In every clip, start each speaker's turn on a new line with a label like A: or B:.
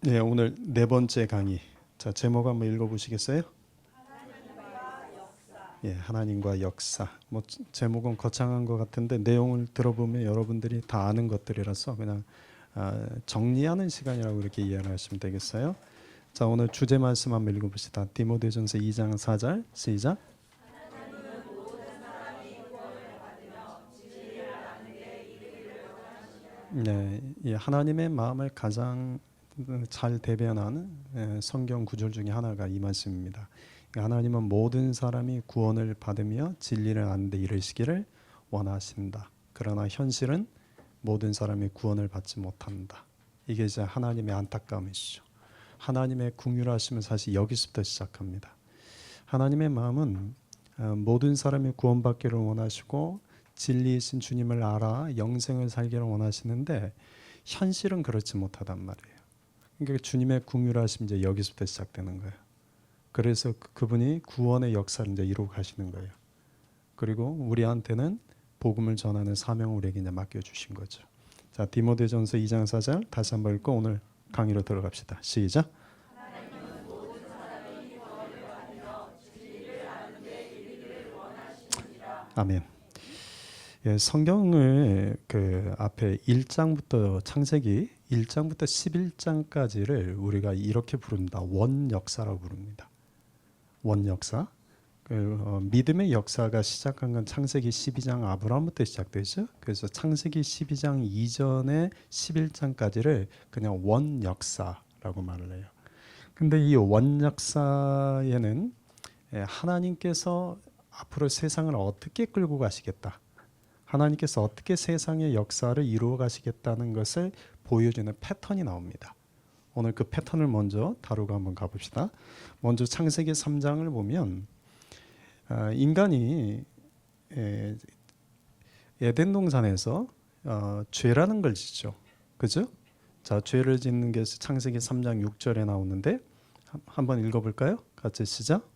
A: 네, 오늘 네 번째 강의. 자, 제목 한번 읽어보시겠어요? 예, 하나님과 역사. 뭐 제목은 거창한 것 같은데 내용을 들어보면 여러분들이 다 아는 것들이라서 그냥 정리하는 시간이라고 이렇게 이해를 하시면 되겠어요. 자, 오늘 주제 말씀 한번 읽어봅시다. 디모데전서 2장 4절 시작. 네, 이 하나님의 마음을 가장 잘 대변하는 성경 구절 중에 하나가 이 말씀입니다. 하나님은 모든 사람이 구원을 받으며 진리를 아는 데 이르시기를 원하신다. 그러나 현실은 모든 사람이 구원을 받지 못한다. 이게 이제 하나님의 안타까움이시죠. 하나님의 긍휼하심은 사실 여기서부터 시작합니다. 하나님의 마음은 모든 사람이 구원받기를 원하시고 진리이신 주님을 알아 영생을 살기를 원하시는데 현실은 그렇지 못하단 말이에요. 그러니까 주님의 긍휼하심 이제 여기서부터 시작되는 거예요. 그래서 그분이 구원의 역사를 이제 이루고 가시는 거예요. 그리고 우리한테는 복음을 전하는 사명을 우리에게 이제 맡겨주신 거죠. 자, 디모데전서 2장 4절 다시 한번 읽고 오늘 강의로 들어갑시다. 시작. 아멘. 예, 성경을 그 앞에 1장부터 창세기 1장부터 11장까지를 우리가 이렇게 부릅니다. 원역사라고 부릅니다. 원역사. 믿음의 역사가 시작한 건 창세기 12장 아브라함부터 시작되죠. 그래서 창세기 12장 이전의 11장까지를 그냥 원역사라고 말을 해요. 근데 이 원역사에는 하나님께서 앞으로 세상을 어떻게 끌고 가시겠다. 하나님께서 어떻게 세상의 역사를 이루어 가시겠다는 것을 보여주는 패턴이 나옵니다. 오늘 그 패턴을 먼저 다루고 한번 가봅시다. 먼저 창세기 3장을 보면 인간이 에덴 동산에서 죄라는 걸 짓죠. 그죠? 자, 죄를 짓는 게 창세기 3장 6절에 나오는데 한번 읽어볼까요? 같이 시작.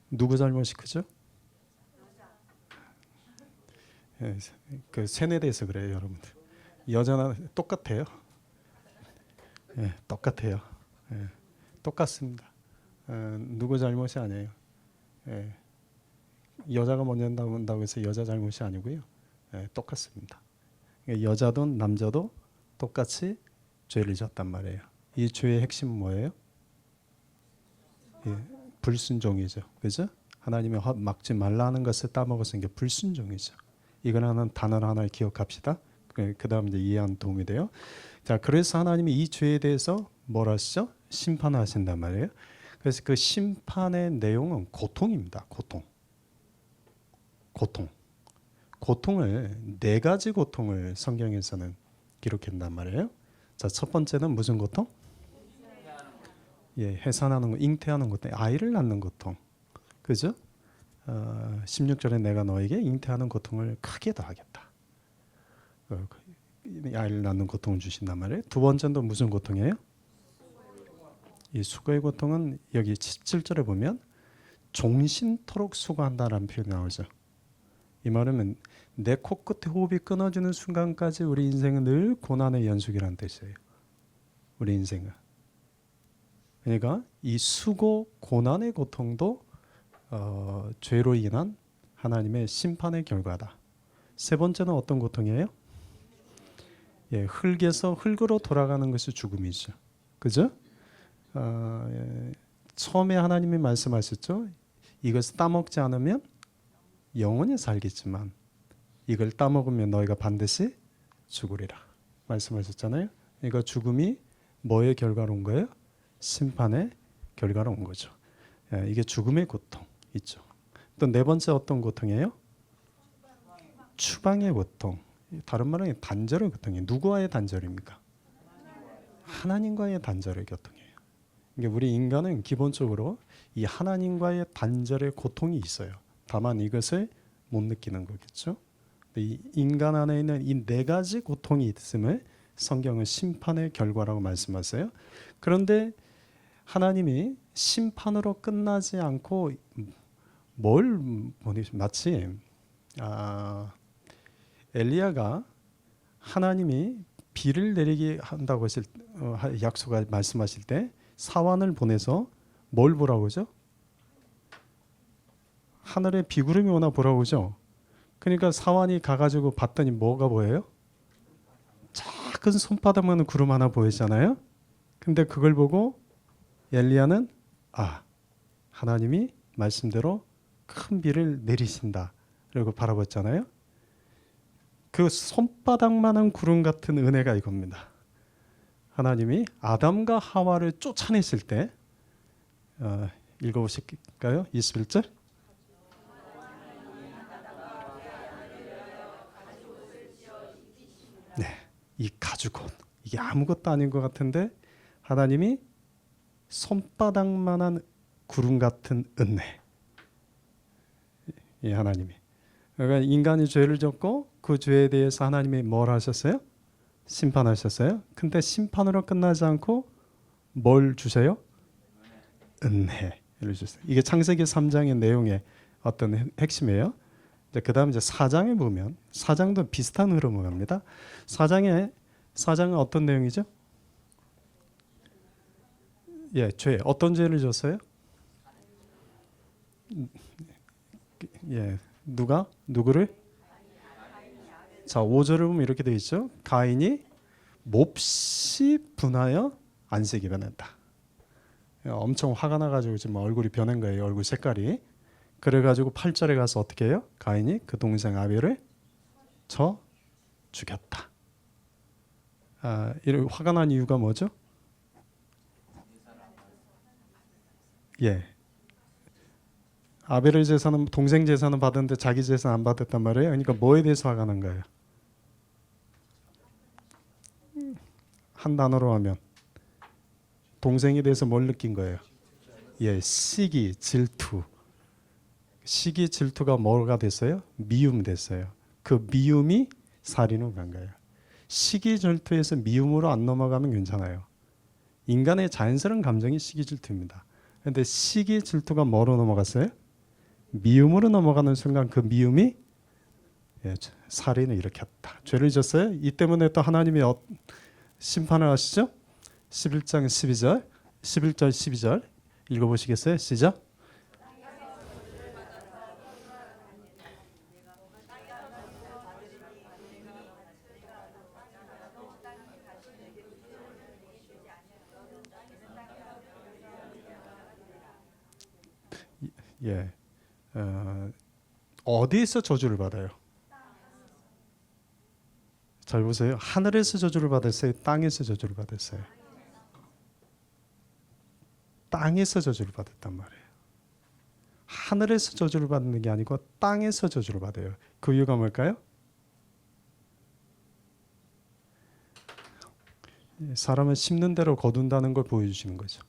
A: 누구 잘못이 크죠? 예, 그 세뇌돼서 그래요, 여러분들. 여자나 똑같아요. 예, 똑같아요. 예, 똑같습니다. 누구 잘못이 아니에요. 예, 여자가 먼저 나온다고 해서 여자 잘못이 아니고요. 예, 똑같습니다. 여자도 남자도 똑같이 죄를 졌단 말이에요. 이 죄의 핵심은 뭐예요? 예, 불순종이죠. 그죠? 하나님의 막지 말라는 것을 따먹었으니 게 불순종이죠. 이거는 단어 하나를 기억합시다. 그 다음 이제 이해하는 도움이 돼요. 자, 그래서 하나님이 이 죄에 대해서 뭘 하시죠? 심판하신단 말이에요. 그래서 그 심판의 내용은 고통입니다. 고통을 네 가지 고통을 성경에서는 기록한단 말이에요. 자, 첫 번째는 무슨 고통? 예, 해산하는 거, 잉태하는 고통, 아이를 낳는 고통. 그죠? 16절에 내가 너에게 잉태하는 고통을 크게 더하겠다. 아이를 낳는 고통을 주신단 말이에요. 두 번째는 무슨 고통이에요? 이 수고의 고통은 여기 17절에 보면 종신토록 수고한다라는 표현이 나오죠. 이 말은 내 코끝에 호흡이 끊어지는 순간까지 우리 인생은 늘 고난의 연속이라는 뜻이에요. 우리 인생은. 그러니까 이 수고, 고난의 고통도 죄로 인한 하나님의 심판의 결과다. 세 번째는 어떤 고통이에요? 예, 흙에서 흙으로 돌아가는 것이 죽음이죠. 그죠? 처음에 하나님이 말씀하셨죠. 이것을 따먹지 않으면 영원히 살겠지만 이걸 따먹으면 너희가 반드시 죽으리라 말씀하셨잖아요. 그러니까 죽음이 뭐의 결과로 온 거예요? 심판의 결과로 온 거죠. 이게 죽음의 고통 있죠. 또 네 번째 어떤 고통이에요? 추방의 고통. 다른 말은 단절의 고통이에요. 누구와의 단절입니까? 하나님과의 단절의 고통이에요. 그러니까 우리 인간은 기본적으로 이 하나님과의 단절의 고통이 있어요. 다만 이것을 못 느끼는 거겠죠. 이 인간 안에 있는 이 네 가지 고통이 있음을 성경은 심판의 결과라고 말씀하세요. 그런데 하나님이 심판으로 끝나지 않고 마치 엘리야가 하나님이 비를 내리게 한다고 하실 약속을 말씀하실 때 사환을 보내서 뭘 보라고 하죠? 하늘에 비구름이 오나 보라고 하죠. 그러니까 사환이 가가지고 봤더니 뭐가 보여요? 작은 손바닥만한 구름 하나 보이잖아요. 근데 그걸 보고 엘리야는 하나님이 말씀대로 큰 비를 내리신다 라고 바라봤잖아요. 그 손바닥만한 구름 같은 은혜가 이겁니다. 하나님이 아담과 하와를 쫓아냈을 때 읽어보실까요? 21절. 네, 이 가죽옷 이게 아무것도 아닌 것 같은데 하나님이 손바닥만한 구름 같은 은혜. 이 하나님이 그러니까 인간이 죄를 졌고 그 죄에 대해서 하나님이 뭘 하셨어요? 심판하셨어요. 근데 심판으로 끝나지 않고 뭘 주세요? 은혜를 주세요. 이게 창세기 3장의 내용의 어떤 핵심이에요. 그 다음 이제 4장에 보면 4장도 비슷한 흐름을 갑니다. 4장은 어떤 내용이죠? 죄. 어떤 죄를 졌어요? 누가? 누구를? 자, 5절을 보면 이렇게 되어 있죠. 가인이 몹시 분하여 안색이 변했다. 엄청 화가 나가지고 지금 얼굴이 변한 거예요. 얼굴 색깔이. 그래가지고 8절에 가서 어떻게 해요? 가인이 그 동생 아벨을 쳐 죽였다. 이런 화가 난 이유가 뭐죠? 아벨의 제사는 동생 제사는 받았는데 자기 제사는 안 받았단 말이에요. 그러니까 뭐에 대해서 화가 난 거예요? 한 단어로 하면 동생에 대해서 뭘 느낀 거예요? 시기, 질투. 시기, 질투가 뭐가 됐어요? 미움 됐어요. 그 미움이 살인으로 간 거예요. 시기, 질투에서 미움으로 안 넘어가면 괜찮아요. 인간의 자연스러운 감정이 시기, 질투입니다. 그런데 시기, 질투가 뭐로 넘어갔어요? 미움으로 넘어가는 순간 그 미움이 살인을 일으켰다. 죄를 졌어요. 이 때문에 또 하나님이 심판을 하시죠. 11장 12절 11절 12절 읽어보시겠어요? 시작. 어디에서 저주를 받아요? 잘 보세요. 하늘에서 저주를 받았어요? 땅에서 저주를 받았어요? 땅에서 저주를 받았단 말이에요. 하늘에서 저주를 받는 게 아니고 땅에서 저주를 받아요. 그 이유가 뭘까요? 사람은 심는 대로 거둔다는 걸 보여주시는 거죠.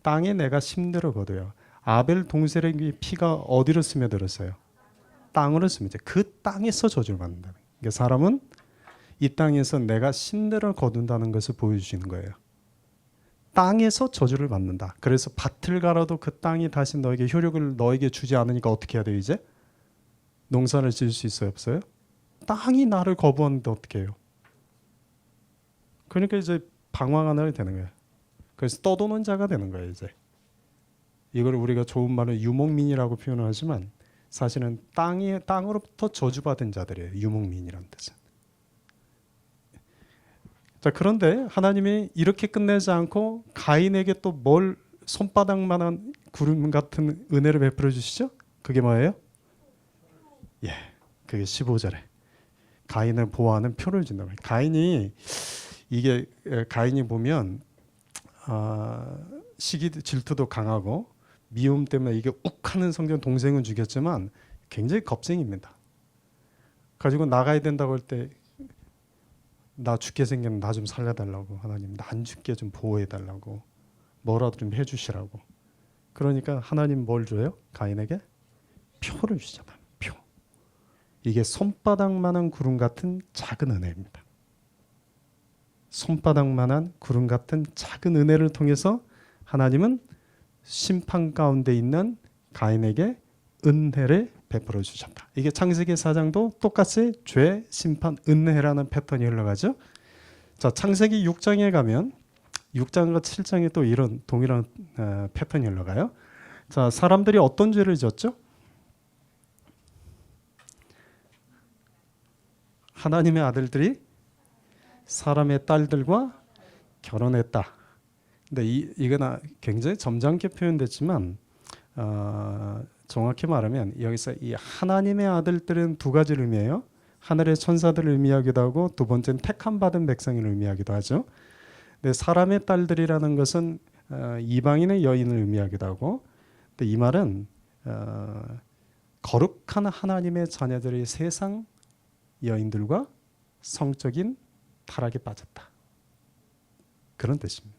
A: 땅에 내가 심는 대로 거둬요. 아벨 동생의 피가 어디로 스며들었어요? 땅으로 스며들었어요. 그 땅에서 저주를 받는다. 그러니까 사람은 이 땅에서 내가 심는 대로 거둔다는 것을 보여주시는 거예요. 땅에서 저주를 받는다. 그래서 밭을 갈아도 그 땅이 다시 너에게 효력을 너에게 주지 않으니까 어떻게 해야 돼요? 이제 농사를 지을 수 있어요? 없어요? 땅이 나를 거부하는데 어떻게 해요? 그러니까 이제 방황하나 되는 거예요. 그래서 떠도는 자가 되는 거예요. 이제 이걸 우리가 좋은 말로 유목민이라고 표현을 하지만 사실은 땅으로부터 저주받은 자들이에요. 유목민이라는 뜻은. 자, 그런데 하나님이 이렇게 끝내지 않고 가인에게 또 뭘 손바닥만한 구름 같은 은혜를 베풀어 주시죠? 그게 뭐예요? 그게 15절에 가인을 보호하는 표를 준다고 해요. 가인이 보면 시기 질투도 강하고 미움 때문에 이게 욱하는 성경 동생은 죽였지만 굉장히 겁쟁입니다. 가지고 나가야 된다고 할 때 나 죽게 생겼는 나 좀 살려달라고 하나님 나 안 죽게 좀 보호해달라고 뭐라도 좀 해주시라고. 그러니까 하나님 뭘 줘요? 가인에게 표를 주잖아요. 표. 이게 손바닥만한 구름 같은 작은 은혜입니다. 손바닥만한 구름 같은 작은 은혜를 통해서 하나님은 심판 가운데 있는 가인에게 은혜를 베풀어 주셨다. 이게 창세기 4장도 똑같이 죄, 심판, 은혜라는 패턴이 흘러가죠. 자, 창세기 6장에 가면 6장과 7장에 또 이런 동일한 패턴이 흘러가요. 자, 사람들이 어떤 죄를 지었죠? 하나님의 아들들이 사람의 딸들과 결혼했다. 근데 이거는 굉장히 점잖게 표현됐지만 정확히 말하면 여기서 이 하나님의 아들들은 두 가지를 의미해요. 하늘의 천사들을 의미하기도 하고 두 번째는 택함 받은 백성을 의미하기도 하죠. 근데 사람의 딸들이라는 것은 이방인의 여인을 의미하기도 하고, 근데 이 말은 거룩한 하나님의 자녀들이 세상 여인들과 성적인 타락에 빠졌다. 그런 뜻입니다.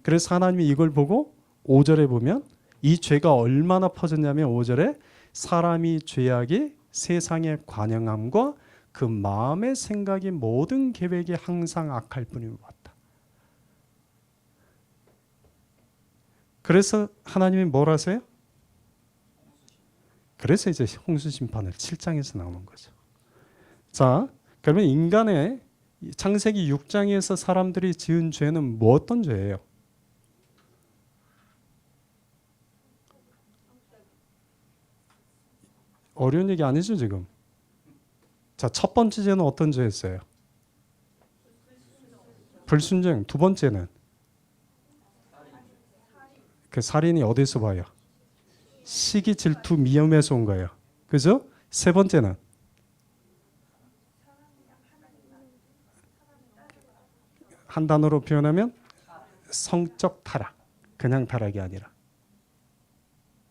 A: 그래서 하나님이 이걸 보고 5절에 보면 이 죄가 얼마나 퍼졌냐면 5절에 사람이 죄악이 세상의 관영함과 그 마음의 생각이 모든 계획이 항상 악할 뿐임을 봤다. 그래서 하나님이 뭘 하세요? 그래서 이제 홍수 심판을 7장에서 나오는 거죠. 자, 그러면 인간의 창세기 6장에서 사람들이 지은 죄는 뭐 어떤 죄예요? 어려운 얘기 아니죠 지금. 자, 첫 번째 죄는 어떤 죄였어요? 불순종. 두 번째는 그 살인이 어디서 봐요? 시기, 질투, 미움에서 온 거예요. 그죠? 세 번째는 한 단어로 표현하면 성적 타락. 그냥 타락이 아니라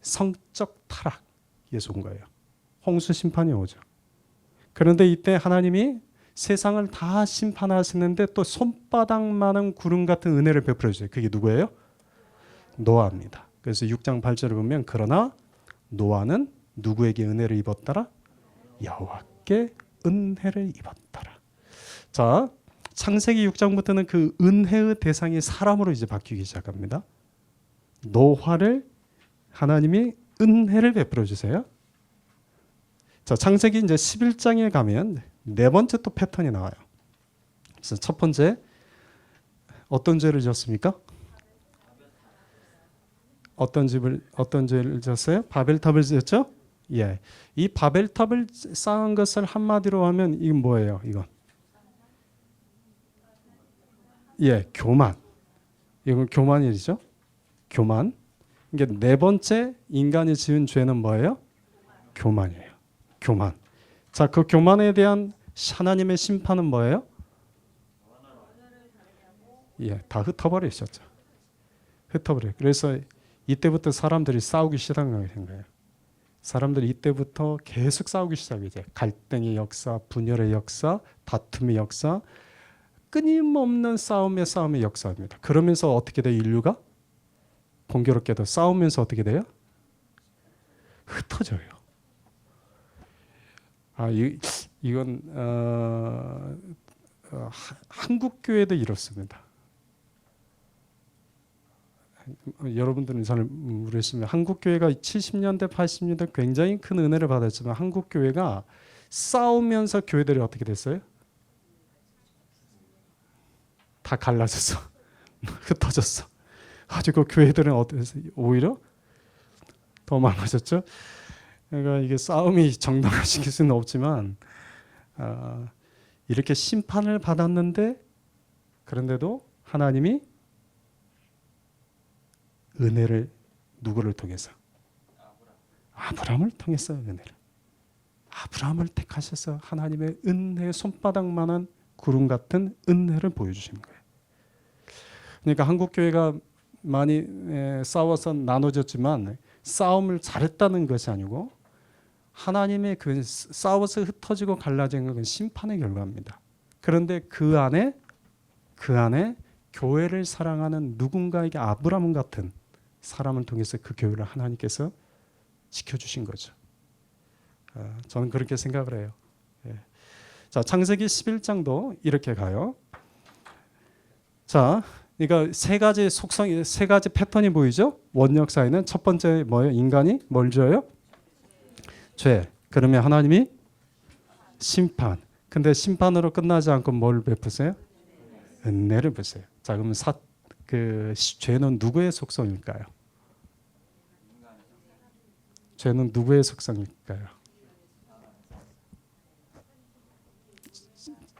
A: 성적 타락에서 온 거예요. 홍수 심판이 오죠. 그런데 이때 하나님이 세상을 다 심판하시는데 또 손바닥만한 구름 같은 은혜를 베풀어 주세요. 그게 누구예요? 노아입니다. 그래서 6장 8절을 보면 그러나 노아는 누구에게 은혜를 입었더라? 여호와께 은혜를 입었더라. 자, 창세기 6장부터는 그 은혜의 대상이 사람으로 이제 바뀌기 시작합니다. 노아를 하나님이 은혜를 베풀어 주세요. 자, 창세기 이제 11장에 가면 네 번째 또 패턴이 나와요. 그래서 첫 번째 어떤 죄를 지었습니까? 어떤 죄를 지었어요? 바벨탑을 지었죠? 예. 이 바벨탑을 쌓은 것을 한마디로 하면 이건 뭐예요? 이건 예, 교만. 이건 교만이죠. 교만. 이게 네 번째 인간이 지은 죄는 뭐예요? 교만이에요. 교만. 자, 그 교만에 대한 하나님의 심판은 뭐예요? 예, 다 흩어버리셨죠. 흩어버려. 그래서 이때부터 사람들이 싸우기 시작한 거예요. 사람들이 이때부터 계속 싸우기 시작이죠. 갈등의 역사, 분열의 역사, 다툼의 역사, 끊임없는 싸움의 역사입니다. 그러면서 어떻게 돼요? 인류가 공교롭게도 싸우면서 어떻게 돼요? 흩어져요. 이건 한국 교회도 이렇습니다. 여러분들은 잘 모르겠지만 한국 교회가 70년대, 80년대 굉장히 큰 은혜를 받았지만 한국 교회가 싸우면서 교회들이 어떻게 됐어요? 다 갈라졌어. 흩어졌어. 아주 그 교회들은 오히려 더 많아졌죠. 그러니까 이게 싸움이 정당화시킬 수는 없지만 이렇게 심판을 받았는데 그런데도 하나님이 은혜를 누구를 통해서? 아브라함을 통해서 은혜를. 아브라함을 택하셔서 하나님의 은혜의 손바닥만한 구름 같은 은혜를 보여주시는 거예요. 그러니까 한국 교회가 많이 싸워서 나눠졌지만 싸움을 잘했다는 것이 아니고 하나님의 그 싸워서 흩어지고 갈라진 건 심판의 결과입니다. 그런데 그 안에 교회를 사랑하는 누군가에게 아브라함 같은 사람을 통해서 그 교회를 하나님께서 지켜주신 거죠. 저는 그렇게 생각을 해요. 자, 창세기 11장도 이렇게 가요. 자, 그러니까 세 가지 속성, 세 가지 패턴이 보이죠? 원력 사이는 첫 번째 뭐예요? 인간이 뭘 줘요? 죄. 그러면 하나님이 심판. 근데 심판으로 끝나지 않고 뭘 베푸세요? 은혜를 베푸세요. 자, 그러면 죄는 누구의 속성일까요? 죄는 누구의 속성일까요?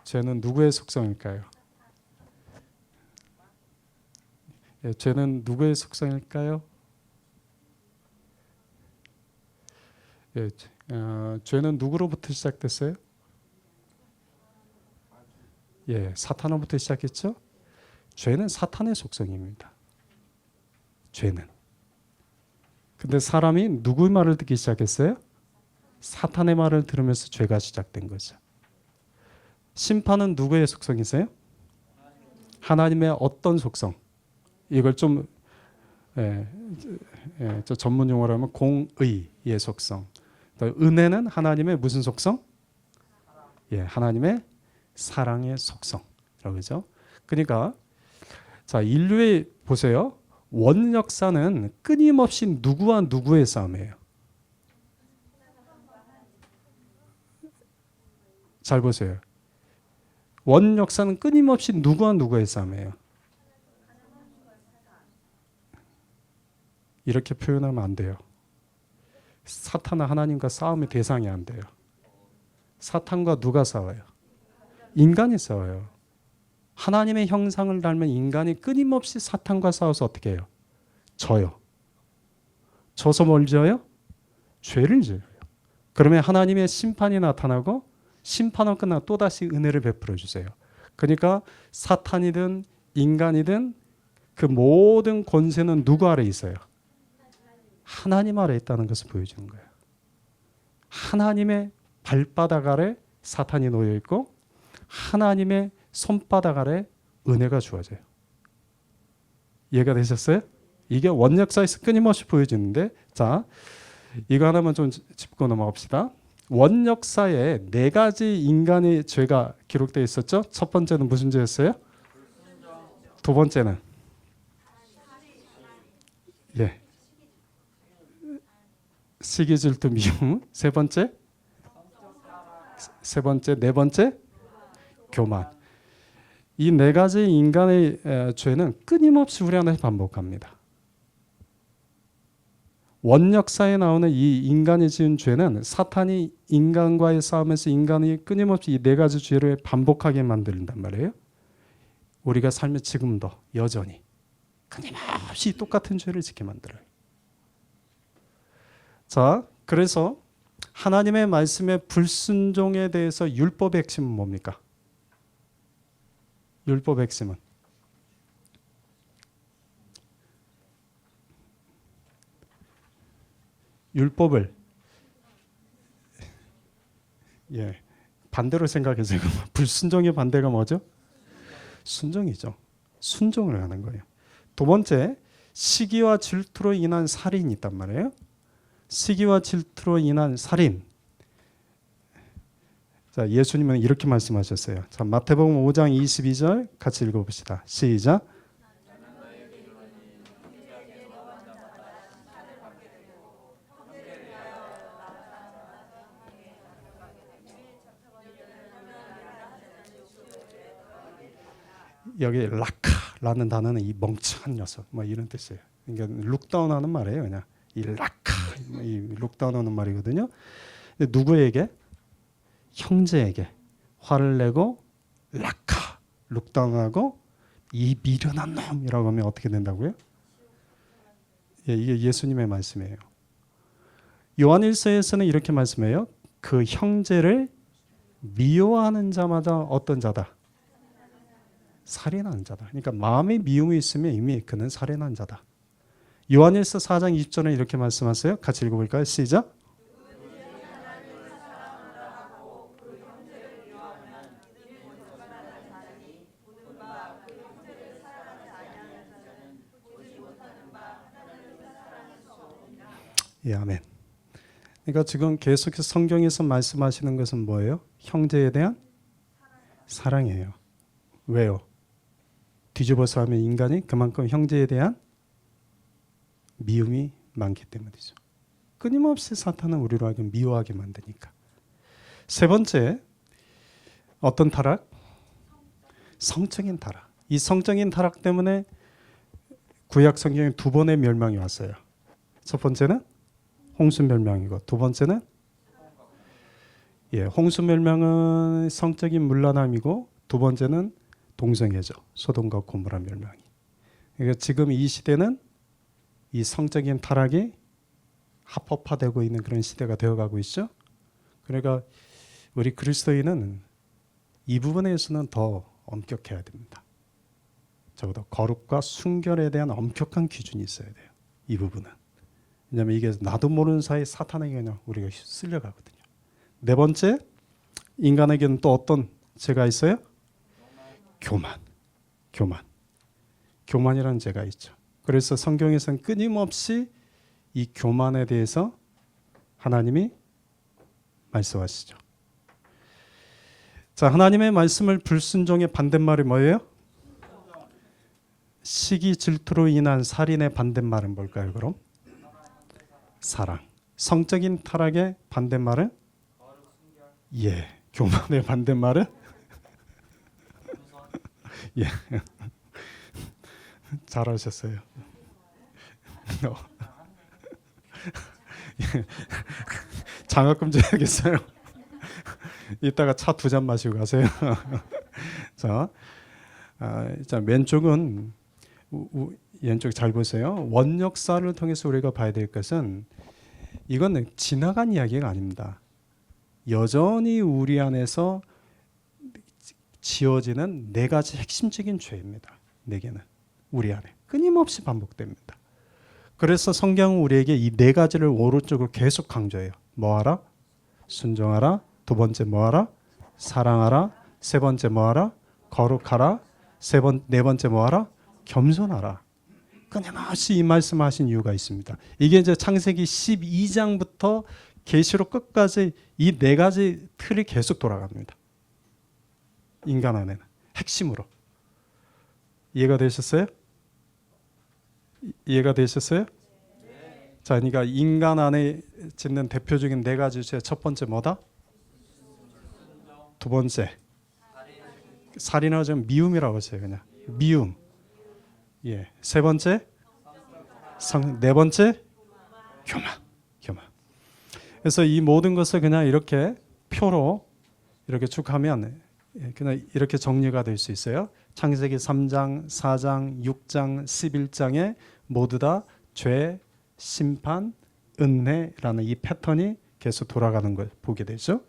A: 죄는 누구의 속성일까요? 예, 죄는 누구의 속성일까요? 예, 죄는 누구로부터 시작됐어요? 예, 사탄으로부터 시작했죠? 죄는 사탄의 속성입니다. 죄는. 근데 사람이 누구의 말을 듣기 시작했어요? 사탄의 말을 들으면서 죄가 시작된 거죠. 심판은 누구의 속성이세요? 하나님의 어떤 속성? 이걸 좀 저 전문 용어로 하면 공의의 속성. 은혜는 하나님의 무슨 속성? 예, 하나님의 사랑의 속성이라고 그러죠. 그러니까 자, 인류의 보세요. 원역사는 끊임없이 누구와 누구의 싸움이에요. 잘 보세요. 원역사는 끊임없이 누구와 누구의 싸움이에요. 이렇게 표현하면 안 돼요. 사탄은 하나님과 싸움의 대상이 안 돼요. 사탄과 누가 싸워요? 인간이 싸워요. 하나님의 형상을 닮은 인간이 끊임없이 사탄과 싸워서 어떻게 해요? 져요. 져서 뭘 져요? 죄를 져요. 그러면 하나님의 심판이 나타나고 심판은 끝나고 또다시 은혜를 베풀어 주세요. 그러니까 사탄이든 인간이든 그 모든 권세는 누구 아래 있어요? 하나님 아래 있다는 것을 보여주는 거예요. 하나님의 발바닥 아래 사탄이 놓여 있고 하나님의 손바닥 아래 은혜가 주어져요. 이해가 되셨어요? 이게 원역사에서 끊임없이 보여지는데, 자, 이거 하나만 좀 짚고 넘어갑시다. 원역사에 네 가지 인간의 죄가 기록되어 있었죠. 첫 번째는 무슨 죄였어요? 두 번째는 예, 시기, 질투, 미움. 세 번째, 네 번째 교만. 이 네 가지 인간의 죄는 끊임없이 우리 안에 반복합니다. 원역사에 나오는 이 인간이 지은 죄는 사탄이 인간과의 싸움에서 인간이 끊임없이 이 네 가지 죄를 반복하게 만든단 말이에요. 우리가 살면 지금도 여전히 끊임없이 똑같은 죄를 짓게 만들어요. 자, 그래서 하나님의 말씀의 불순종에 대해서 율법의 핵심은 뭡니까? 율법의 핵심은 율법을 예, 반대로 생각해서요. 불순종의 반대가 뭐죠? 순종이죠. 순종을 하는 거예요. 두 번째, 시기와 질투로 인한 살인이 있단 말이에요. 시기와 질투로 인한 살인. 자, 예수님은 이렇게 말씀하셨어요. 자, 마태복음 5장 22절 같이 읽어봅시다. 시작. 여기 라카라는 단어는 이 멍청한 녀석 뭐 이런 뜻이에요. 그러니까 룩다운하는 말이에요. 그냥 이 라카, 이 룩다운하는 말이거든요. 근데 누구에게? 형제에게 화를 내고 라카, 룩다운하고 이 미련한 놈이라고 하면 어떻게 된다고요? 예, 이게 예수님의 말씀이에요. 요한일서에서는 이렇게 말씀해요. 그 형제를 미워하는 자마다 어떤 자다? 살인하는 자다. 그러니까 마음에 미움이 있으면 이미 그는 살인한 자다. 요한일서 4장 20절에 이렇게 말씀하세요. 같이 읽어볼까요? 시작. 예, 아멘. 그러니까 지금 계속해서 성경에서 말씀하시는 것은 뭐예요? 형제에 대한 사랑이에요. 왜요? 뒤집어서 하면 인간이 그만큼 형제에 대한 미움이 많기 때문이죠. 끊임없이 사탄은 우리로 하여금 미워하게 만드니까. 세 번째, 어떤 타락? 성적인 타락. 이 성적인 타락 때문에 구약 성경에 두 번의 멸망이 왔어요. 첫 번째는 홍수 멸망이고, 두 번째는 홍수 멸망은 성적인 문란함이고, 두 번째는 동성애죠. 소돔과 고모라 멸망이. 그러니까 지금 이 시대는 이 성적인 타락이 합법화되고 있는 그런 시대가 되어가고 있죠. 그러니까 우리 그리스도인은 이 부분에서는 더 엄격해야 됩니다. 적어도 거룩과 순결에 대한 엄격한 기준이 있어야 돼요. 이 부분은. 왜냐하면 이게 나도 모르는 사이에 사탄에게 그냥 우리가 쓸려가거든요. 네 번째, 인간에게는 또 어떤 죄가 있어요? 교만이라는 죄가 있죠. 그래서 성경에서는 끊임없이 이 교만에 대해서 하나님이 말씀하시죠. 자, 하나님의 말씀을 불순종의 반대말이 뭐예요? 시기 질투로 인한 살인의 반대말은 뭘까요? 그럼 사랑. 성적인 타락의 반대말은 교만의 반대말은 잘하셨어요. 장학금 줘야겠어요. 이따가 차 2잔 마시고 가세요. 자, 왼쪽은 왼쪽 잘 보세요. 원역사를 통해서 우리가 봐야 될 것은 이건 지나간 이야기가 아닙니다. 여전히 우리 안에서 지어지는 4가지 핵심적인 죄입니다. 4개는 우리 안에 끊임없이 반복됩니다. 그래서 성경은 우리에게 이 4가지를 오른쪽으로 계속 강조해요. 뭐하라? 순종하라. 두 번째 뭐하라? 사랑하라. 세 번째 뭐하라? 거룩하라. 네 번째 뭐하라? 겸손하라. 끊임없이 이 말씀하신 이유가 있습니다. 이게 이제 창세기 12장부터 계시록 끝까지 이 4가지 틀이 계속 돌아갑니다. 인간 안에는 핵심으로. 이해가 되셨어요? 이해가 되셨어요? 자, 그러니까 인간 안에 짓는 대표적인 4가지 죄. 첫 번째 뭐다? 두 번째 살인을 좀 미움이라고 했어요. 그냥 미움. 세 번째 네 번째 교만. 그래서 이 모든 것을 그냥 이렇게 표로 이렇게 쭉 하면 그냥 이렇게 정리가 될 수 있어요. 창세기 3장, 4장, 6장, 11장에 모두 다 죄, 심판, 은혜라는 이 패턴이 계속 돌아가는 걸 보게 되죠.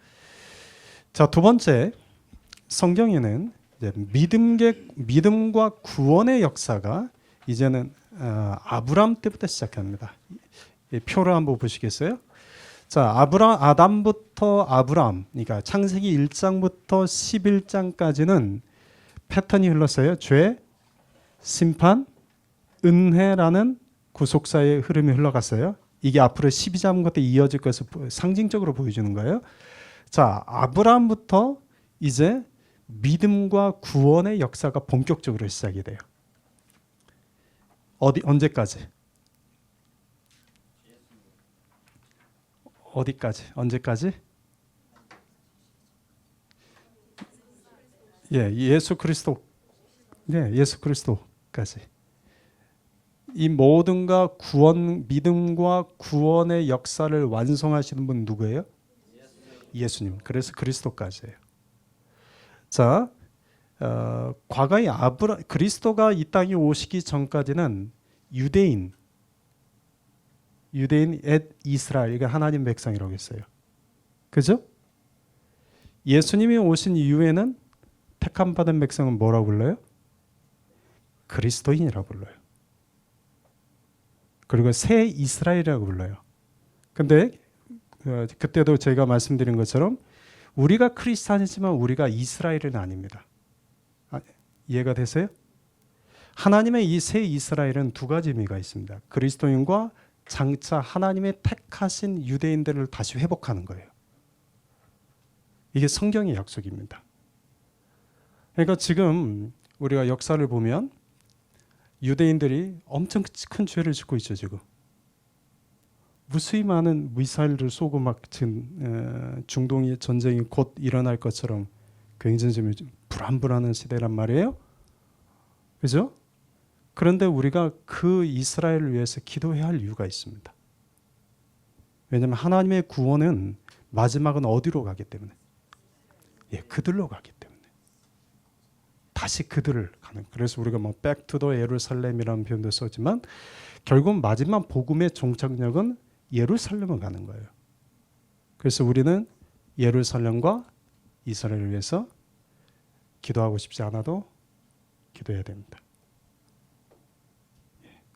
A: 자, 두 번째, 성경에는 이제 믿음과 구원의 역사가 이제는 아브람 때부터 시작합니다. 표를 한번 보시겠어요? 자, 아담부터 아브람, 그러니까 창세기 1장부터 11장까지는 패턴이 흘렀어요. 죄, 심판, 은혜라는 구속사의 흐름이 흘러갔어요. 이게 앞으로 12장부터 이어질 것을 상징적으로 보여주는 거예요. 자, 아브라함부터 이제 믿음과 구원의 역사가 본격적으로 시작이 돼요. 언제까지? 어디까지? 언제까지? 예수 그리스도. 예수 그리스도까지. 이 모든가 믿음과 구원의 역사를 완성하시는 분 누구예요? 예수님. 그래서 그리스도까지예요. 자, 과거에 그리스도가 이 땅에 오시기 전까지는 유대인 앳 이스라엘, 이게 하나님 백성이라고 했어요. 그죠? 예수님이 오신 이후에는 택함 받은 백성은 뭐라고 불러요? 그리스도인이라고 불러요. 그리고 새 이스라엘이라고 불러요. 근데 그때도 제가 말씀드린 것처럼 우리가 크리스찬이지만 우리가 이스라엘은 아닙니다. 이해가 되세요? 하나님의 이 새 이스라엘은 2가지 의미가 있습니다. 그리스도인과 장차 하나님의 택하신 유대인들을 다시 회복하는 거예요. 이게 성경의 약속입니다. 그러니까 지금 우리가 역사를 보면 유대인들이 엄청 큰 죄를 짓고 있죠 지금. 무수히 많은 미사일을 쏘고 막 지금 중동의 전쟁이 곧 일어날 것처럼 굉장히 좀 불안불안한 시대란 말이에요. 그죠? 그런데 우리가 그 이스라엘을 위해서 기도해야 할 이유가 있습니다. 왜냐하면 하나님의 구원은 마지막은 어디로 가기 때문에, 그들로 가기 때문에 다시 그들을 가는. 그래서 우리가 뭐 Back to the 예루살렘이라는 표현도 썼지만 결국 마지막 복음의 종착역은 예루살렘을 가는 거예요. 그래서 우리는 예루살렘과 이스라엘을 위해서 기도하고 싶지 않아도 기도해야 됩니다.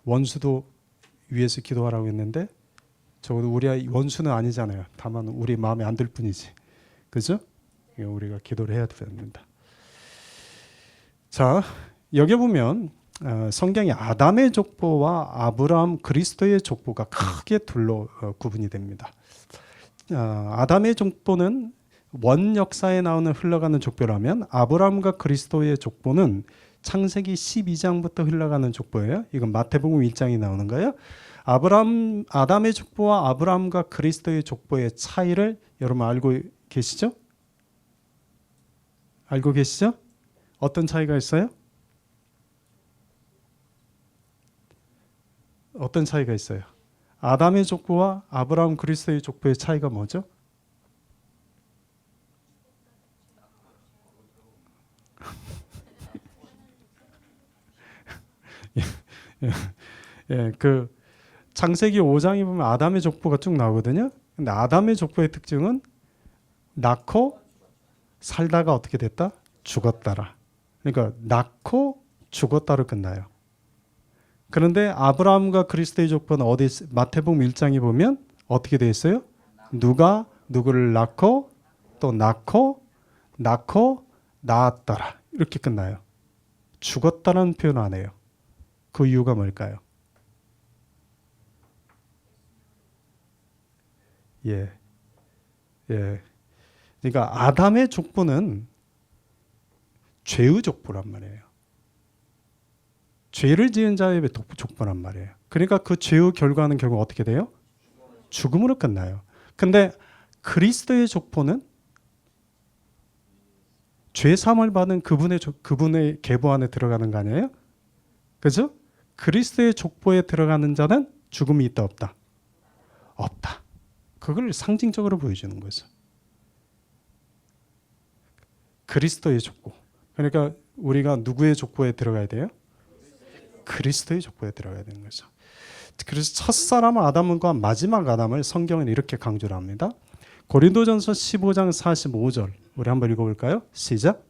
A: 원수도 위해서 기도하라고 했는데 적어도 우리 원수는 아니잖아요. 다만 우리 마음에 안 들 뿐이지. 그죠? 우리가 기도를 해야 됩니다. 자, 여기 보면 성경이 아담의 족보와 아브라함 그리스도의 족보가 크게 둘로 구분이 됩니다. 아담의 족보는 원 역사에 나오는 흘러가는 족보라면 아브라함과 그리스도의 족보는 창세기 12장부터 흘러가는 족보예요. 이건 마태복음 1장이 나오는 거예요. 아담의 족보와 아브라함과 그리스도의 족보의 차이를 여러분 알고 계시죠? 알고 계시죠? 어떤 차이가 있어요? 어떤 차이가 있어요? 아담의 족보와 아브라함 그리스도의 족보의 차이가 뭐죠? 그 창세기 5장에 보면 아담의 족보가 쭉 나오거든요. 근데 아담의 족보의 특징은 낳고 살다가 어떻게 됐다? 죽었다라. 그러니까 낳고 죽었다로 끝나요. 그런데 아브라함과 그리스도의 족보는 어디 마태복음 1장에 보면 어떻게 되어 있어요? 누가 누구를 낳고 또 낳고 낳았더라. 이렇게 끝나요. 죽었다는 표현 안 해요. 그 이유가 뭘까요? 그러니까 아담의 족보는 죄의 족보란 말이에요. 죄를 지은 자의 족보란 말이에요. 그러니까 그 죄의 결과는 결국 어떻게 돼요? 죽음으로 끝나요. 근데 그리스도의 족보는 죄 사함을 받은 그분의 계보 안에 들어가는 거 아니에요? 그죠? 그리스도의 족보에 들어가는 자는 죽음이 있다 없다? 없다. 그걸 상징적으로 보여주는 거죠. 그리스도의 족보. 그러니까 우리가 누구의 족보에 들어가야 돼요? 그리스도의 족보에 들어가야 되는 거죠. 그래서 첫사람 아담과 마지막 아담을 성경은 이렇게 강조를 합니다. 고린도전서 15장 45절 우리 한번 읽어볼까요? 시작.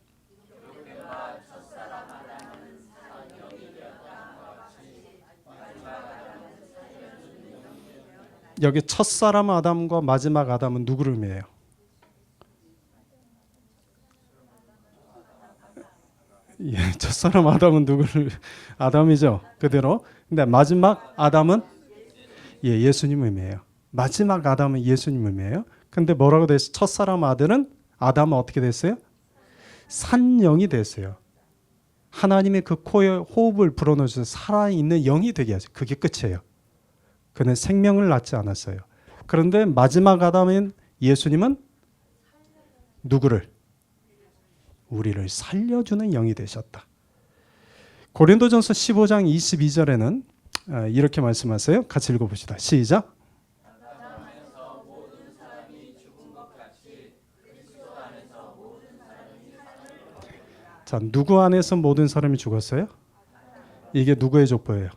A: 여기 첫사람 아담과 마지막 아담은 누구를 의미해요? 첫사람 아담은 누구를? 아담이죠. 그대로. 근데 마지막 아담은 예수님 의미해요. 마지막 아담은 예수님 의미해요. 근데 뭐라고 됐어요? 첫사람 아담은 어떻게 됐어요? 산영이 됐어요. 하나님의 그 코에 호흡을 불어넣어서 살아있는 영이 되게 하죠. 그게 끝이에요. 그는 생명을 낳지 않았어요. 그런데 마지막 아담인 예수님은 누구를? 우리를 살려주는 영이 되셨다. 고린도전서 15장 22절에는 이렇게 말씀하세요. 같이 읽어봅시다. 시작. 자, 누구 안에서 모든 사람이 죽었어요? 이게 누구의 족보예요?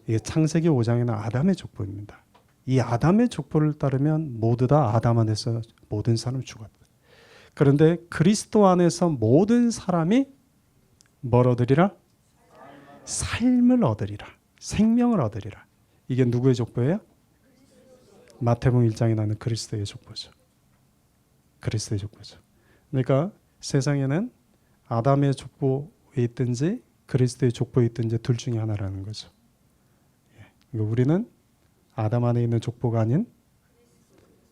A: 이게 창세기 5장에는 아담의 족보입니다. 이 아담의 족보를 따르면 모두 다 아담 안에서 모든 사람이 죽었다. 그런데 그리스도 안에서 모든 사람이 뭘 얻으리라? 삶을 얻으리라. 생명을 얻으리라. 이게 누구의 족보예요? 마태복음 1장에 나오는 그리스도의 족보죠. 그리스도의 족보죠. 그러니까 세상에는 아담의 족보에 있든지 그리스도의 족보에 있든지 둘 중에 하나라는 거죠. 그러니까 우리는 아담 안에 있는 족보가 아닌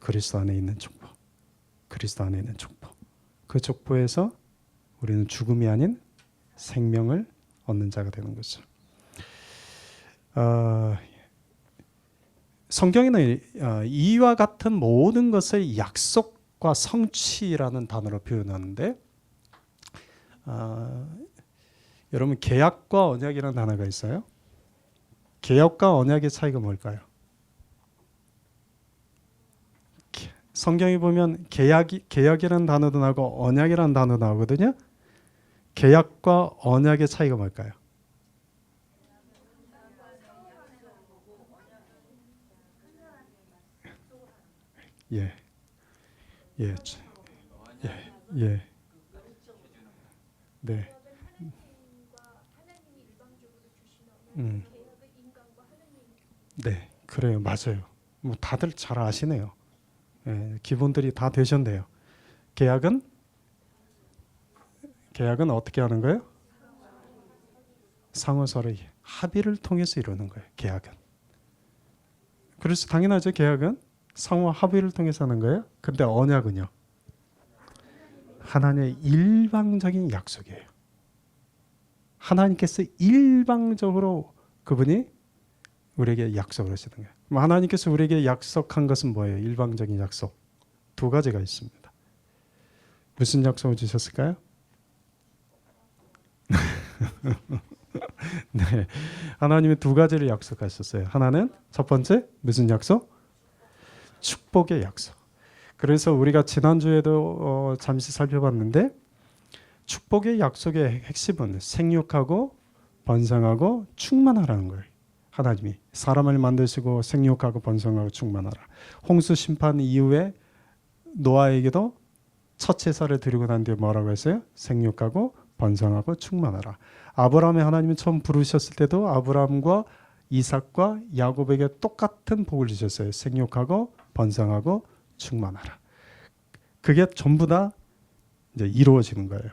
A: 그리스도 안에 있는 족보. 그리스도 안에 있는 족보. 그 족보에서 우리는 죽음이 아닌 생명을 얻는 자가 되는 거죠. 성경에는 이와 같은 모든 것을 약속과 성취라는 단어로 표현하는데 여러분 계약과 언약이라는 단어가 있어요. 계약과 언약의 차이가 뭘까요? 성경에 보면 계약이라는 단어도 나오고 언약이라는 단어도 나오거든요. 계약과 언약의 차이가 뭘까요? 예, 예, 예, 예, 네, 네, 그래요, 맞아요. 뭐 다들 잘 아시네요. 예, 기본들이 다 되셨네요. 계약은 어떻게 하는 거예요? 상호 서로의 합의를 통해서 이루는 거예요. 계약은. 그래서 당연하죠. 계약은 상호 합의를 통해서 하는 거예요. 근데 언약은요? 하나님의 일방적인 약속이에요. 하나님께서 일방적으로 그분이 우리에게 약속을 하시는 거예요. 하나님께서 우리에게 약속한 것은 뭐예요? 일방적인 약속. 두 가지가 있습니다. 무슨 약속을 주셨을까요? 네, 하나님이 두 가지를 약속하셨어요. 하나는 첫 번째 무슨 약속? 축복의 약속. 그래서 우리가 지난주에도 잠시 살펴봤는데 축복의 약속의 핵심은 생육하고 번성하고 충만하라는 거예요. 하나님이 사람을 만드시고 생육하고 번성하고 충만하라. 홍수 심판 이후에 노아에게도 첫 제사를 드리고 난 뒤에 뭐라고 했어요? 생육하고 번성하고 충만하라. 아브라함의 하나님이 처음 부르셨을 때도 아브라함과 이삭과 야곱에게 똑같은 복을 주셨어요. 생육하고 번성하고 충만하라. 그게 전부 다 이제 이루어지는 거예요.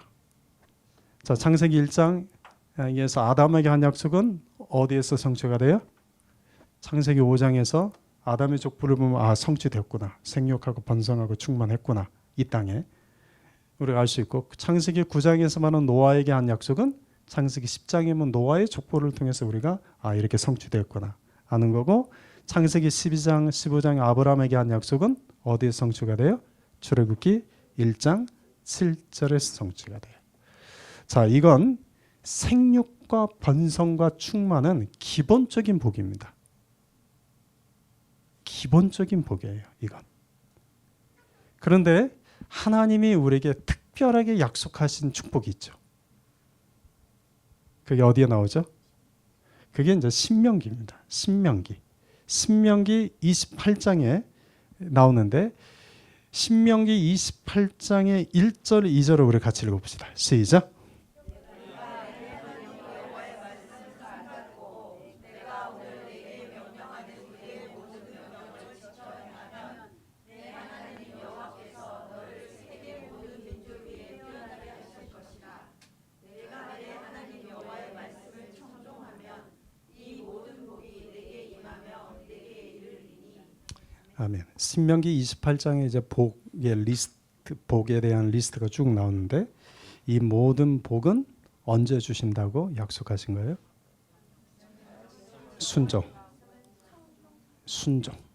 A: 자, 창세기 1장에서 아담에게 한 약속은 어디에서 성취가 돼요? 창세기 5장에서 아담의 족보를 보면 성취됐구나. 생육하고 번성하고 충만했구나. 이 땅에 우리가 알 수 있고, 창세기 9장에서 말하는 노아에게 한 약속은 창세기 10장이면 노아의 족보를 통해서 우리가 이렇게 성취됐구나 하는 거고, 창세기 12장, 15장 아브라함에게 한 약속은 어디에 성취가 돼요? 출애굽기 1장 7절에서 성취가 돼요. 자, 이건 생육과 번성과 충만은 기본적인 복입니다. 기본적인 복이에요, 이건. 그런데 하나님이 우리에게 특별하게 약속하신 축복이 있죠. 그게 어디에 나오죠? 그게 이제 신명기입니다. 신명기 28장에 나오는데, 신명기 28장의 1절, 2절을 우리 같이 읽어봅시다. 시작. 아멘. 신명기 28장에 이제 복에 대한 리스트가 쭉 나오는데, 이 모든 복은 언제 주신다고 약속하신 거예요? 순종.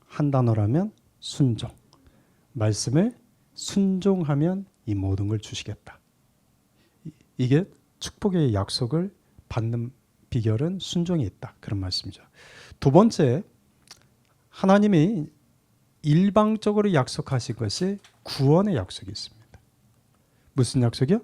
A: 한 단어라면 순종. 말씀을 순종하면 이 모든 걸 주시겠다. 이게 축복의 약속을 받는 비결은 순종이 있다. 그런 말씀이죠. 두 번째, 하나님이 일방적으로 약속하신 것이 구원의 약속이 있습니다. 무슨 약속이요?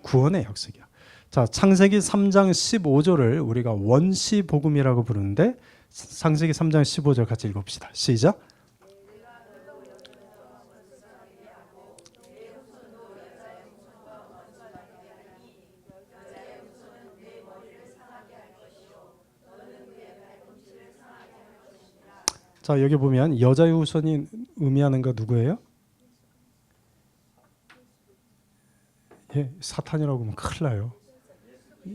A: 구원의 약속이요. 자, 창세기 3장 15절을 우리가 원시 복음이라고 부르는데, 창세기 3장 15절 같이 읽읍시다. 시작. 자, 여기 보면 여자의 후손이 의미하는 거 누구예요? 예, 사탄이라고 하면 큰일 나요.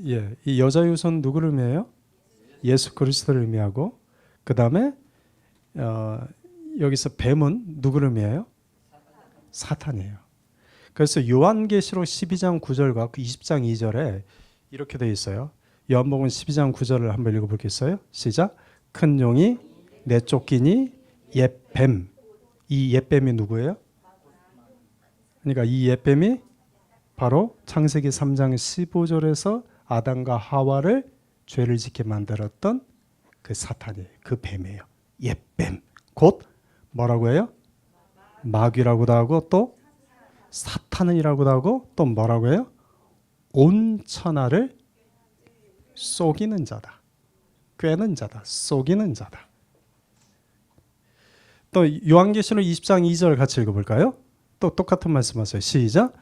A: 예, 이 여자의 후손 누구를 의미해요? 예수 그리스도를 의미하고, 그 다음에 여기서 뱀은 누구를 의미해요? 사탄이에요. 그래서 요한계시록 12장 9절과 20장 2절에 이렇게 되어 있어요. 요한복음 12장 9절을 한번 읽어보겠어요? 시작. 큰 용이 내쫓기니 옛뱀. 이 옛뱀이 누구예요? 그러니까 이 옛뱀이 바로 창세기 3장 15절에서 아담과 하와를 죄를 짓게 만들었던 그 사탄이에요. 그 뱀이에요. 옛뱀. 곧 뭐라고 해요? 마귀라고도 하고 또 사탄이라고도 하고 또 뭐라고 해요? 온 천하를 속이는 자다. 꿰는 자다. 속이는 자다. 또 요한계시록 20장 2절 같이 읽어볼까요? 또 똑같은 말씀하세요. 시작.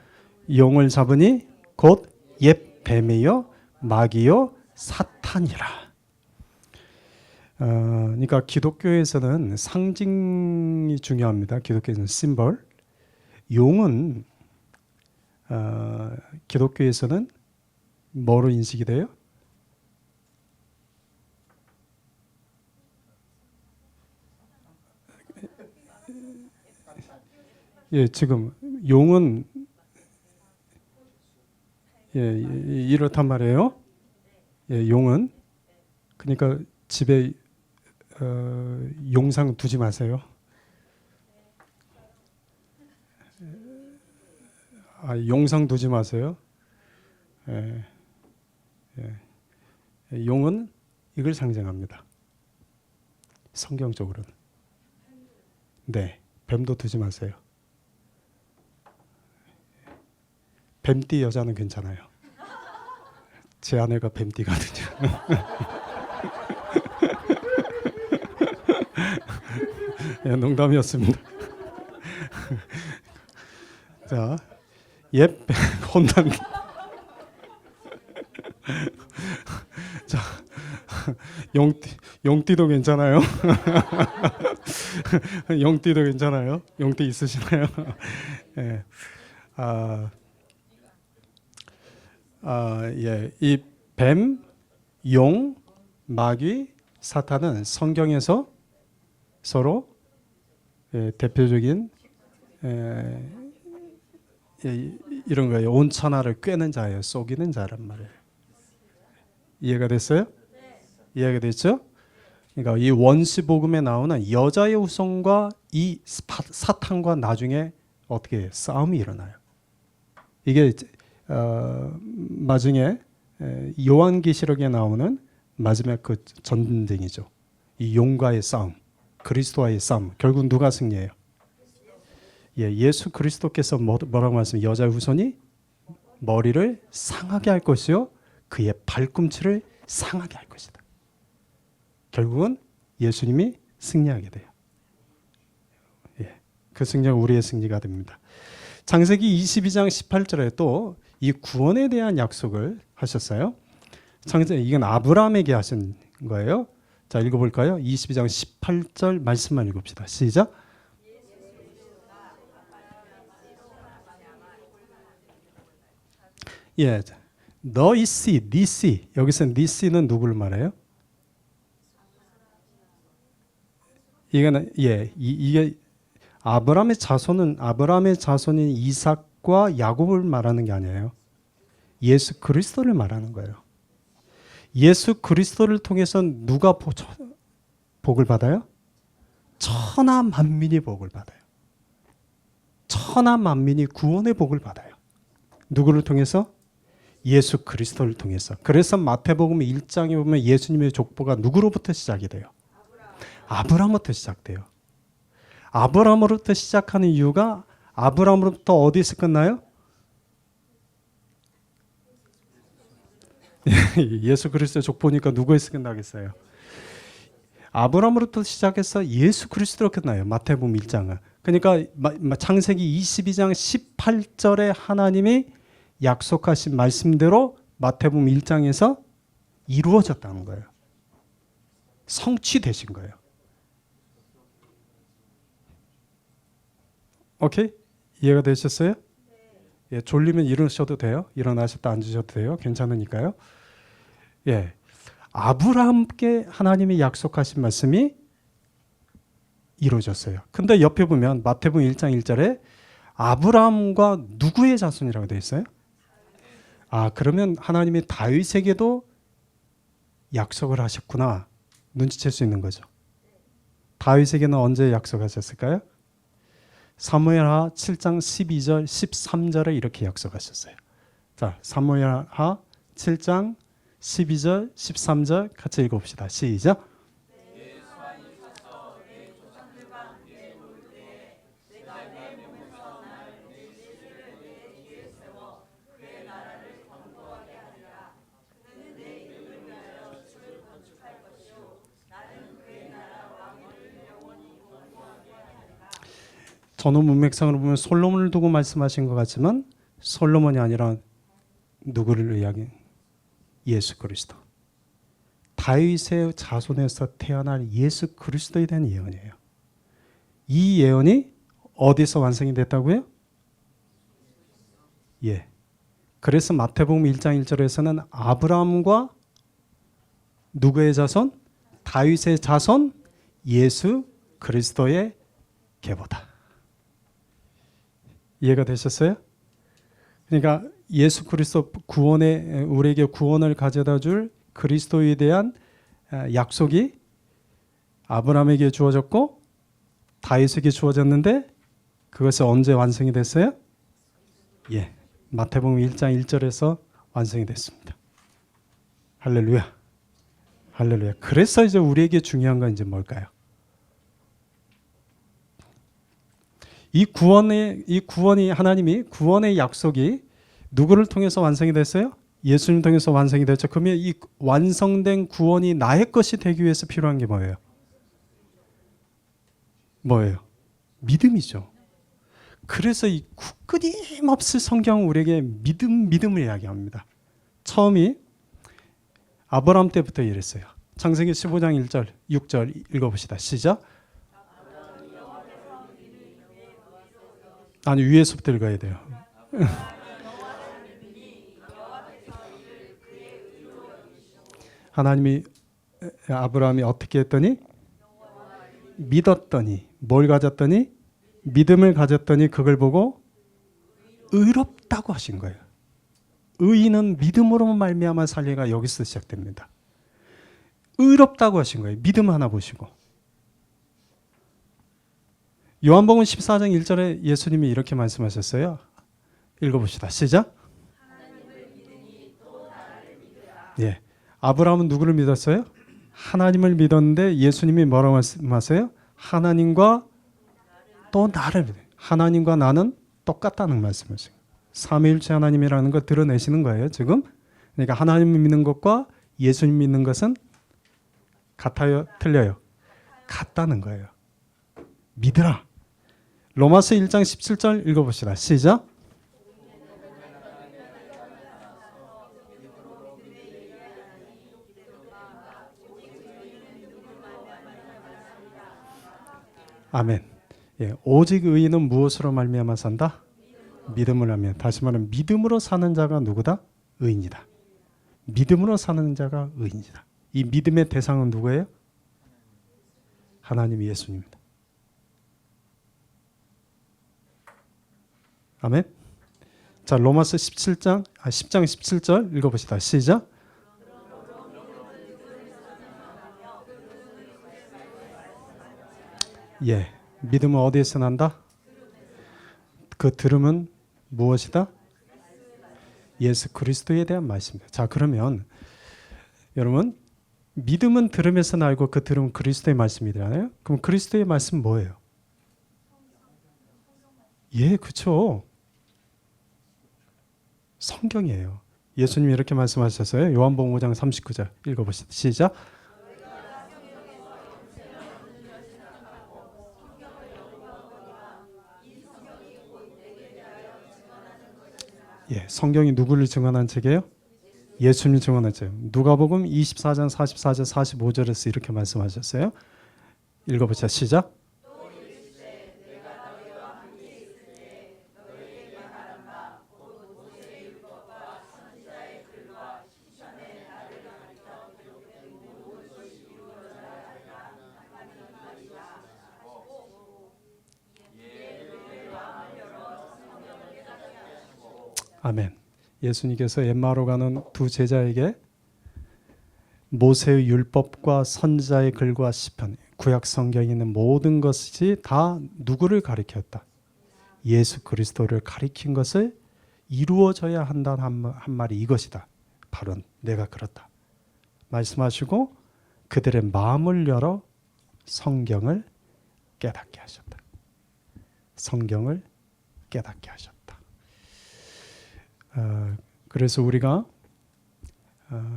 A: 용을 잡으니 곧 옛 뱀이요 마귀요 사탄이라. 그러니까 기독교에서는 상징이 중요합니다. 기독교에서는 심벌. 용은 기독교에서는 뭐로 인식이 돼요? 예, 지금 용은 이렇단 말이에요. 예, 용은 그러니까 집에 용상 두지 마세요. 용상 두지 마세요. 예, 용은 이걸 상징합니다. 성경적으로는. 네, 뱀도 두지 마세요. 뱀띠 여자는 괜찮아요. 제 아내가 뱀띠거든요. 예, 농담이었습니다. 자, 혼난. 자, 용띠도 괜찮아요. 용띠도 괜찮아요. 용띠 있으시나요? 예. 예, 이 뱀, 용, 마귀, 사탄은 성경에서 서로 대표적인 이런 거예요. 온 천하를 꿰는 자예요. 속이는 자란 말이에요. 이해가 됐어요? 이해가 됐죠? 그러니까 이 원시복음에 나오는 여자의 후손과 이 사탄과 나중에 어떻게 싸움이 일어나요. 이게 나중에 요한계시록에 나오는 마지막 그 전쟁이죠. 이 용과의 싸움, 그리스도와의 싸움. 결국 누가 승리해요? 예, 예수 그리스도께서 뭐라고 말씀해요? 여자의 후손이 머리를 상하게 할 것이요 그의 발꿈치를 상하게 할 것이다. 결국은 예수님이 승리하게 돼요. 예, 그 승리가 우리의 승리가 됩니다. 창세기 22장 18절에 또 이 구원에 대한 약속을 하셨어요. 이건 아브라함에게 하신 거예요. 자, 읽어볼까요? 22장 18절 말씀만 읽읍시다. 시작. 예, 너희 씨, 네 씨. 여기서 네 씨는 누구를 말해요? 이게 아브라함의 자손인 이삭과 야곱을 말하는 게 아니에요. 예수 그리스도를 말하는 거예요. 예수 그리스도를 통해서 누가 복을 받아요? 천하 만민이 복을 받아요. 천하 만민이 구원의 복을 받아요. 누구를 통해서? 예수 그리스도를 통해서. 그래서 마태복음 1장에 보면 예수님의 족보가 누구로부터 시작이 돼요? 아브라함부터 시작돼요. 아브라함으로부터 시작하는 이유가 아브라함으로부터 어디에서 끝나요? 예수 그리스도의 족보니까 누구에서 끝나겠어요? 아브라함으로부터 시작해서 예수 그리스도로 끝나요. 마태복음 1장은. 그러니까 창세기 22장 18절에 하나님이 약속하신 말씀대로 마태복음 1장에서 이루어졌다는 거예요. 성취되신 거예요. 오케이? 이해가 되셨어요? 예, 졸리면 일어나셔도 돼요. 일어나셨다 앉으셔도 돼요. 괜찮으니까요. 예, 아브라함께 하나님이 약속하신 말씀이 이루어졌어요. 근데 옆에 보면 마태복음 1장 1절에 아브라함과 누구의 자손이라고 되어 있어요? 그러면 하나님이 다윗에게도 약속을 하셨구나 눈치챌 수 있는 거죠. 다윗에게는 언제 약속하셨을까요? 사무엘하 7장 12절 13절에 이렇게 약속하셨어요. 자, 사무엘하 7장 12절 13절 같이 읽어봅시다. 시작. 전후 문맥상으로 보면 솔로몬을 두고 말씀하신 것 같지만 솔로몬이 아니라 누구를 이야기? 예수 그리스도. 다윗의 자손에서 태어날 예수 그리스도에 대한 예언이에요. 이 예언이 어디서 완성이 됐다고요? 예. 그래서 마태복음 1장 1절에서는 아브라함과 누구의 자손? 다윗의 자손 예수 그리스도의 계보다. 이해가 되셨어요? 그러니까 예수 그리스도 구원에 우리에게 구원을 가져다 줄 그리스도에 대한 약속이 아브라함에게 주어졌고 다윗에게 주어졌는데 그것이 언제 완성이 됐어요? 예, 마태복음 1장 1절에서 완성이 됐습니다. 할렐루야. 할렐루야. 그래서 이제 우리에게 중요한 건 이제 뭘까요? 이 구원이 하나님이 구원의 약속이 누구를 통해서 완성이 됐어요? 예수님 통해서 완성이 됐죠. 그러면 이 완성된 구원이 나의 것이 되기 위해서 필요한 게 뭐예요? 뭐예요? 믿음이죠. 그래서 이 끊임없이 성경은 우리에게 믿음을 이야기합니다. 처음이 아브라함 때부터 이랬어요. 창세기 15장 1절, 6절 읽어봅시다. 시작. 아니 위에서부터 읽어야 돼요. 하나님이 아브라함이 어떻게 했더니 믿었더니 뭘 가졌더니 믿음을 가졌더니 그걸 보고 의롭다고 하신 거예요. 의인은 믿음으로 말미암아 살리가 여기서 시작됩니다. 의롭다고 하신 거예요. 믿음 하나 보시고. 요한복음 14장 1절에 예수님이 이렇게 말씀하셨어요. 읽어봅시다. 시작. 예, 아브라함은 누구를 믿었어요? 하나님을 믿었는데 예수님이 뭐라고 말씀하세요? 하나님과 또 나를 믿어요. 하나님과 나는 똑같다는 말씀이세요. 삼위일체 하나님이라는 걸 드러내시는 거예요. 지금 그러니까 하나님을 믿는 것과 예수님 믿는 것은 같아요? 틀려요? 같다는 거예요. 믿으라. 로마서 1장 17절 읽어봅시다. 시작. 아멘. 예, 오직 의인은 무엇으로 말미암아 산다? 믿음을 하면. 다시 말하면 믿음으로 사는 자가 누구다? 의인이다. 믿음으로 사는 자가 의인이다. 이 믿음의 대상은 누구예요? 하나님 예수님입니다. 아멘. 자, 로마서 10장 17절 읽어봅시다. 시작. 예, 믿음은 어디에서 난다? 그 들음은 무엇이다? 예수 그리스도에 대한 말씀입니다. 자, 그러면 여러분 믿음은 들음에서 나고 그 들음은 그리스도의 말씀이잖아요. 그럼 그리스도의 말씀 뭐예요? 예, 그렇죠. 성경이에요. 예수님이 이렇게 말씀하셨어요. 요한복음 5장 39절 읽어보시다. 시작. 예, 성경이 누구를 증언한 책이에요? 예수님을 증언한 책. 누가복음 24장 44절 45절에서 이렇게 말씀하셨어요. 읽어보자. 시작. 아멘. 예수님께서 엠마오로 가는 두 제자에게 모세의 율법과 선지자의 글과 시편, 구약 성경에 있는 모든 것이 다 누구를 가리켰다? 예수 그리스도를 가리킨 것을 이루어져야 한다는 한 말이 이것이다. 바로 내가 그렇다. 말씀하시고 그들의 마음을 열어 성경을 깨닫게 하셨다. 성경을 깨닫게 하셨다. 그래서 우리가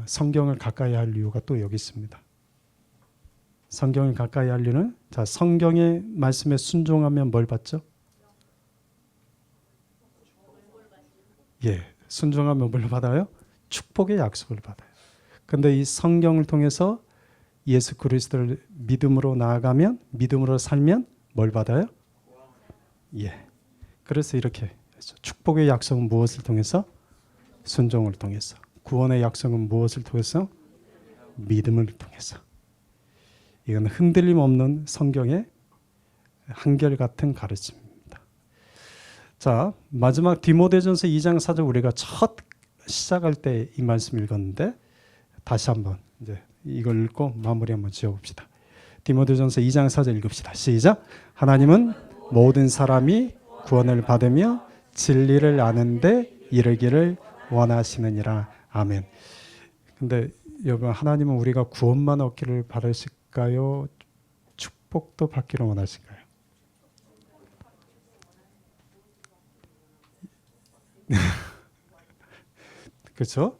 A: 성경을 가까이 할 이유가 또 여기 있습니다. 성경을 가까이 할 이유는 자, 성경의 말씀에 순종하면 뭘 받죠? 예, 순종하면 뭘 받아요? 축복의 약속을 받아요. 근데 이 성경을 통해서 예수 그리스도를 믿음으로 나아가면, 믿음으로 살면 뭘 받아요? 예. 그래서 이렇게 했죠. 축복의 약속은 무엇을 통해서? 순종을 통해서. 구원의 약속은 무엇을 통해서? 믿음을 통해서. 이건 흔들림 없는 성경의 한결같은 가르침입니다. 자, 마지막 디모데전서 2장 4절 우리가 첫 시작할 때 이 말씀 읽었는데 다시 한번 이제 이걸 읽고 마무리 한번 지어봅시다. 디모데전서 2장 4절 읽읍시다. 시작. 하나님은 모든 사람이 구원을 받으며 진리를 아는데 이르기를 원하시느니라. 아멘. 근데 여러분, 하나님은 우리가 구원만 얻기를 바라실까요? 축복도 받기를 원하실까요? 그렇죠?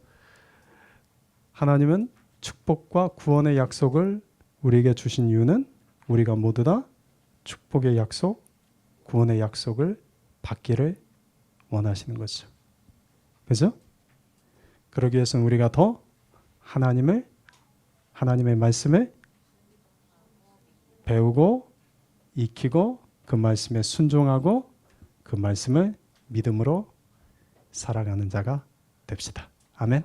A: 하나님은 축복과 구원의 약속을 우리에게 주신 이유는 우리가 모두 다 축복의 약속, 구원의 약속을 받기를 원하시는 거죠. 그렇죠? 그러기 위해서는 우리가 더 하나님의 말씀을 배우고 익히고 그 말씀에 순종하고 그 말씀을 믿음으로 살아가는 자가 됩시다. 아멘.